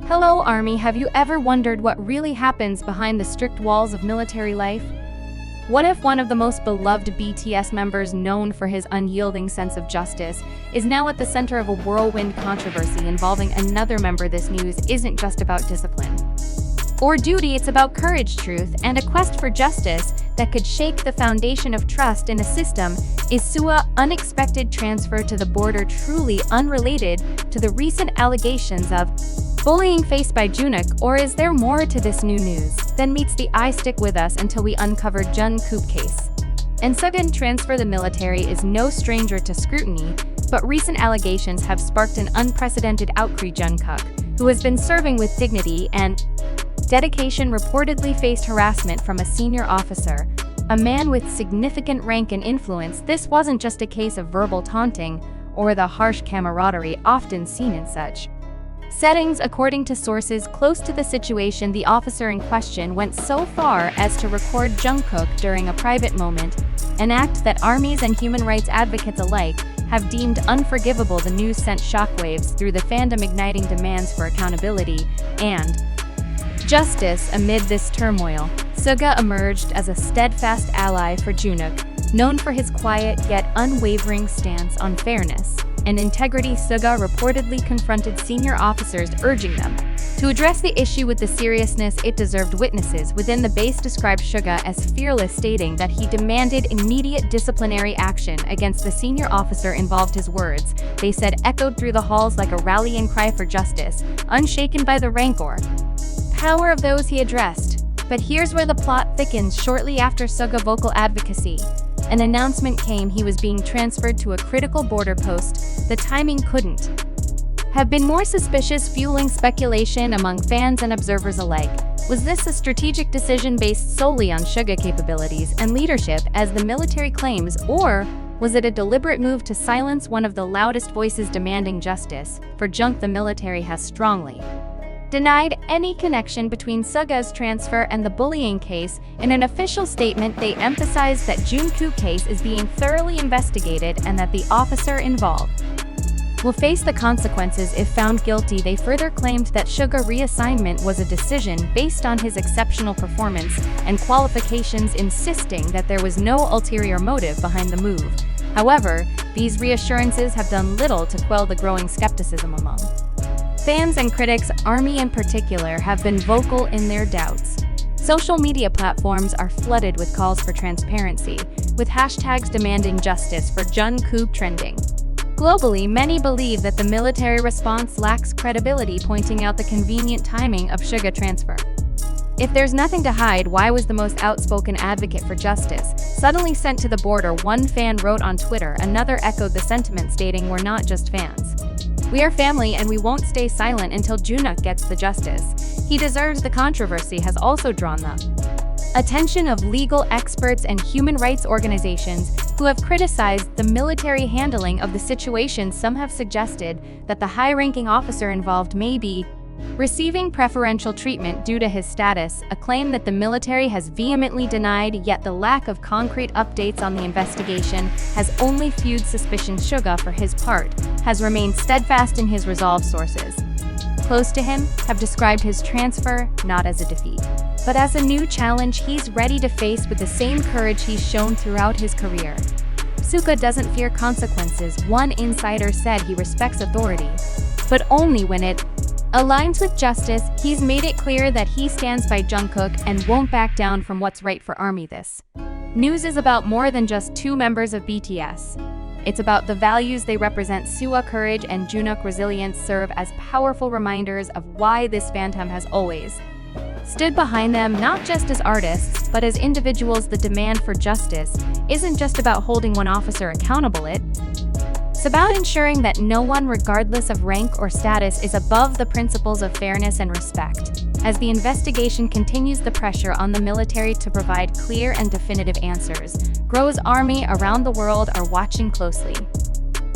Hello, Army. Have you ever wondered what really happens behind the strict walls of military life? What if one of the most beloved BTS members, known for his unyielding sense of justice, is now at the center of a whirlwind controversy involving another member? This news isn't just about discipline or duty, it's about courage, truth, and a quest for justice that could shake the foundation of trust in a system. Is Suga's unexpected transfer to the border truly unrelated to the recent allegations of bullying faced by Jungkook, or is there more to this new news than meets the eye? Stick with us until we uncover Jungkook case. And Suga's transfer to the military is no stranger to scrutiny, but recent allegations have sparked an unprecedented outcry. Jungkook, who has been serving with dignity and dedication, reportedly faced harassment from a senior officer, a man with significant rank and influence. This wasn't just a case of verbal taunting or the harsh camaraderie often seen in such settings. According to sources close to the situation, the officer in question went so far as to record Jungkook during a private moment, an act that armies and human rights advocates alike have deemed unforgivable. The news sent shockwaves through the fandom, igniting demands for accountability and justice. Amid this turmoil, Suga emerged as a steadfast ally for Jungkook, known for his quiet yet unwavering stance on fairness and integrity. Suga reportedly confronted senior officers, urging them to address the issue with the seriousness it deserved. Witnesses within the base described Suga as fearless, stating that he demanded immediate disciplinary action against the senior officer involved. His words, they said, echoed through the halls like a rallying cry for justice, unshaken by the rancor power of those he addressed. But here's where the plot thickens. Shortly after Suga's vocal advocacy, an announcement came: he was being transferred to a critical border post. The timing couldn't have been more suspicious, fueling speculation among fans and observers alike. Was this a strategic decision based solely on Suga's capabilities and leadership, as the military claims, or was it a deliberate move to silence one of the loudest voices demanding justice for Jungkook? The military has strongly denied any connection between Suga's transfer and the bullying case. In an official statement, they emphasized that Jungkook's case is being thoroughly investigated and that the officer involved will face the consequences if found guilty. They further claimed that Suga's reassignment was a decision based on his exceptional performance and qualifications, insisting that there was no ulterior motive behind the move. However, these reassurances have done little to quell the growing skepticism among fans and critics. Army in particular have been vocal in their doubts. Social media platforms are flooded with calls for transparency, with hashtags demanding justice for Jungkook trending. Globally, many believe that the military response lacks credibility, pointing out the convenient timing of Suga's transfer. If there's nothing to hide, why was the most outspoken advocate for justice suddenly sent to the border? One fan wrote on Twitter. Another echoed the sentiment, stating, "We're not just fans. We are family, and we won't stay silent until Jungkook gets the justice he deserves." The controversy has also drawn the attention of legal experts and human rights organizations who have criticized the military handling of the situation. Some have suggested that the high-ranking officer involved may be receiving preferential treatment due to his status, a claim that the military has vehemently denied. Yet the lack of concrete updates on the investigation has only fueled suspicion. Suga, for his part, has remained steadfast in his resolve. Sources close to him have described his transfer not as a defeat, but as a new challenge he's ready to face with the same courage he's shown throughout his career. Suga doesn't fear consequences. One insider said he respects authority, but only when it aligns with justice. He's made it clear that he stands by Jungkook and won't back down from what's right for Army. This news is about more than just two members of BTS. It's about the values they represent. Suga's courage and Jungkook's resilience serve as powerful reminders of why this fandom has always stood behind them, not just as artists, but as individuals. The demand for justice isn't just about holding one officer accountable. It's about ensuring that no one, regardless of rank or status, is above the principles of fairness and respect. As the investigation continues, the pressure on the military to provide clear and definitive answers grows. Army around the world are watching closely,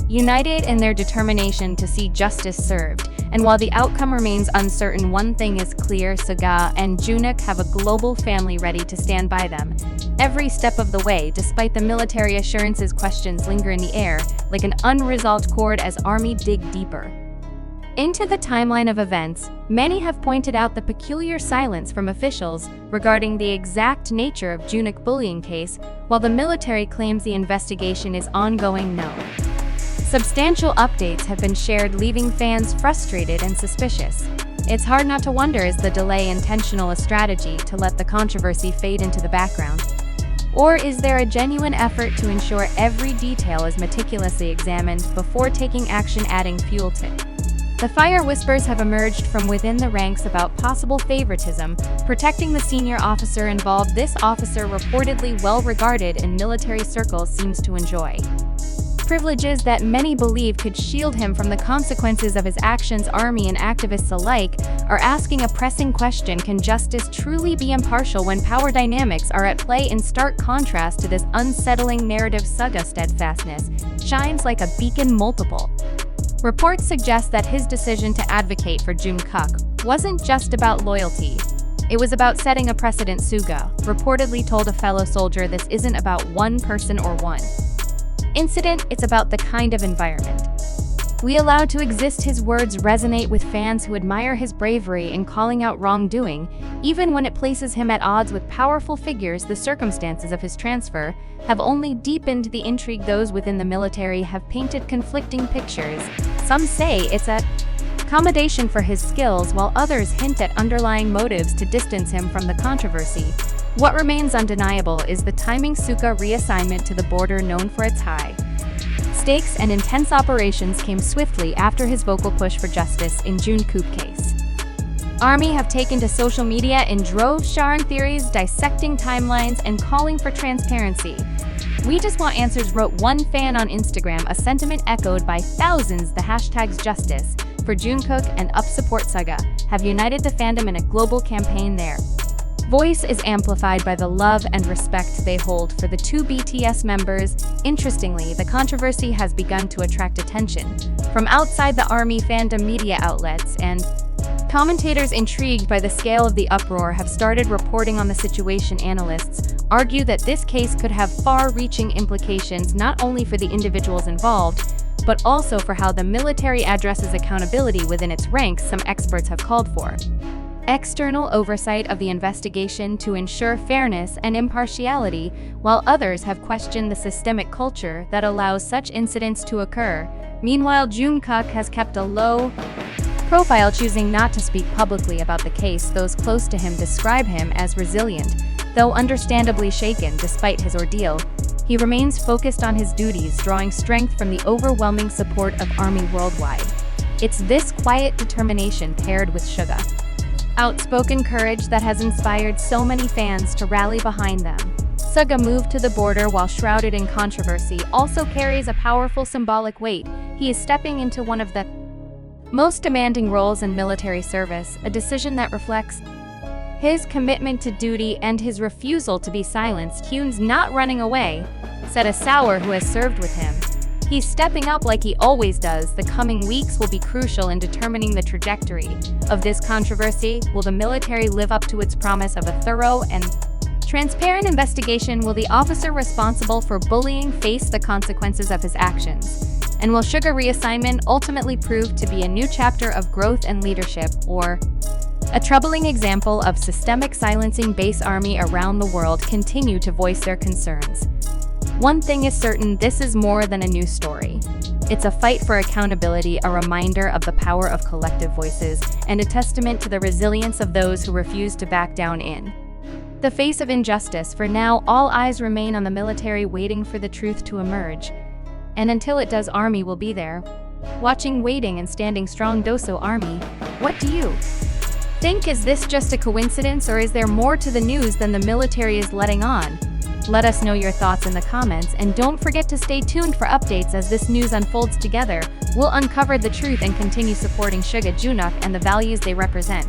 united in their determination to see justice served. And while the outcome remains uncertain, one thing is clear: Suga and Jungkook have a global family ready to stand by them every step of the way. Despite the military assurances, questions linger in the air like an unresolved chord as Army dig deeper Into the timeline of events, many have pointed out the peculiar silence from officials regarding the exact nature of Jungkook bullying case, while the military claims the investigation is ongoing. No. Substantial updates have been shared, leaving fans frustrated and suspicious. It's hard not to wonder, is the delay intentional, a strategy to let the controversy fade into the background? Or is there a genuine effort to ensure every detail is meticulously examined before taking action, adding fuel to the fire? Whispers have emerged from within the ranks about possible favoritism, protecting the senior officer involved. This officer, reportedly well regarded in military circles, seems to enjoy privileges that many believe could shield him from the consequences of his actions. Army and activists alike are asking a pressing question: can justice truly be impartial when power dynamics are at play? In stark contrast to this unsettling narrative, Suga's steadfastness shines like a beacon. Multiple reports suggest that his decision to advocate for Jungkook wasn't just about loyalty. It was about setting a precedent. Suga reportedly told a fellow soldier, "This isn't about one person or one incident, it's about the kind of environment we allow to exist." His words resonate with fans who admire his bravery in calling out wrongdoing, even when it places him at odds with powerful figures. The circumstances of his transfer have only deepened the intrigue. Those within the military have painted conflicting pictures. Some say it's a accommodation for his skills, while others hint at underlying motives to distance him from the controversy. What remains undeniable is the timing. Suga reassignment to the border, known for its high stakes and intense operations, came swiftly after his vocal push for justice in Jungkook case. Army have taken to social media in droves, sharing theories, dissecting timelines, and calling for transparency. "We just want answers," wrote one fan on Instagram, a sentiment echoed by thousands. The hashtags justice for Jungkook and up support Suga have united the fandom in a global campaign. Their voice is amplified by the love and respect they hold for the two BTS members. Interestingly, the controversy has begun to attract attention from outside the Army fandom. Media outlets and commentators intrigued by the scale of the uproar have started reporting on the situation. Analysts argue that this case could have far-reaching implications, not only for the individuals involved, but also for how the military addresses accountability within its ranks. Some experts have called for external oversight of the investigation to ensure fairness and impartiality, while others have questioned the systemic culture that allows such incidents to occur. Meanwhile, Jungkook has kept a low profile, choosing not to speak publicly about the case. Those close to him describe him as resilient, though understandably shaken despite his ordeal. He remains focused on his duties, drawing strength from the overwhelming support of Army worldwide. It's this quiet determination paired with Suga's outspoken courage that has inspired so many fans to rally behind them. Suga's move to the border, while shrouded in controversy, also carries a powerful symbolic weight. He is stepping into one of the most demanding roles in military service, a decision that reflects his commitment to duty and his refusal to be silenced. "Hyun's not running away," said a Sour who has served with him. "He's stepping up like he always does." The coming weeks will be crucial in determining the trajectory of this controversy. Will the military live up to its promise of a thorough and transparent investigation? Will the officer responsible for bullying face the consequences of his actions? And will Suga reassignment ultimately prove to be a new chapter of growth and leadership, or a troubling example of systemic silencing? Base Army around the world continue to voice their concerns. One thing is certain: this is more than a news story. It's a fight for accountability, a reminder of the power of collective voices, and a testament to the resilience of those who refuse to back down in the face of injustice. For now, all eyes remain on the military, waiting for the truth to emerge. And until it does, Army will be there, watching, waiting, and standing strong. Doso Army, what do you think? Is this just a coincidence, or is there more to the news than the military is letting on? Let us know your thoughts in the comments, and don't forget to stay tuned for updates as this news unfolds. Together, we'll uncover the truth and continue supporting Suga, Jungkook, and the values they represent.